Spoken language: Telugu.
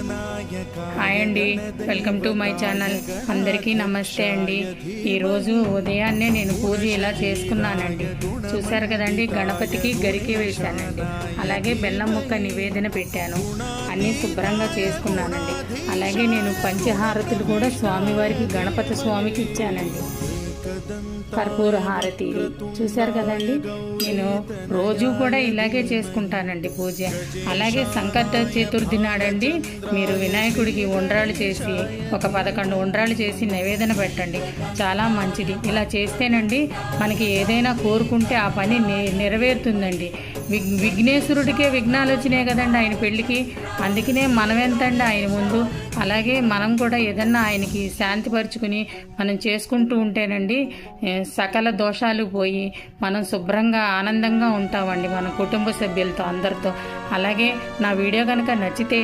హాయ్ అండి, వెల్కమ్ టు మై ఛానల్. అందరికీ నమస్తే అండి. ఈరోజు ఉదయాన్నే నేను పూజ ఇలా చేసుకున్నానండి. చూశారు కదండి, గణపతికి గరికె వేశానండి. అలాగే బెల్లం ముక్క నివేదన పెట్టాను. అన్నీ శుభ్రంగా చేసుకున్నానండి. అలాగే నేను పంచహారతులు కూడా స్వామివారికి, గణపతి స్వామికి ఇచ్చానండి. కర్పూర హారతి చూశారు కదండి. నేను రోజు కూడా ఇలాగే చేసుకుంటానండి పూజ. అలాగే సంకట చతుర్థి నాడండి మీరు వినాయకుడికి ఉండ్రాలు చేసి, ఒక 11 ఉండ్రాలు చేసి నివేదన పెట్టండి. చాలా మంచిది. ఇలా చేస్తేనండి మనకి ఏదైనా కోరుకుంటే ఆ పని నెరవేరుతుందండి. విఘ్నేశ్వరుడికే విఘ్నాలు వచ్చినాయి కదండి ఆయన పెళ్ళికి. అందుకనే మనం ఎంతండి ఆయన ముందు. అలాగే మనం కూడా ఏదన్నా ఆయనకి శాంతిపరుచుకుని మనం చేసుకుంటూ ఉంటేనండి సకల దోషాలు పోయి మనం శుభ్రంగా ఆనందంగా ఉంటామండి మన కుటుంబ సభ్యులతో అందరితో. అలాగే నా వీడియో కనుక నచ్చితే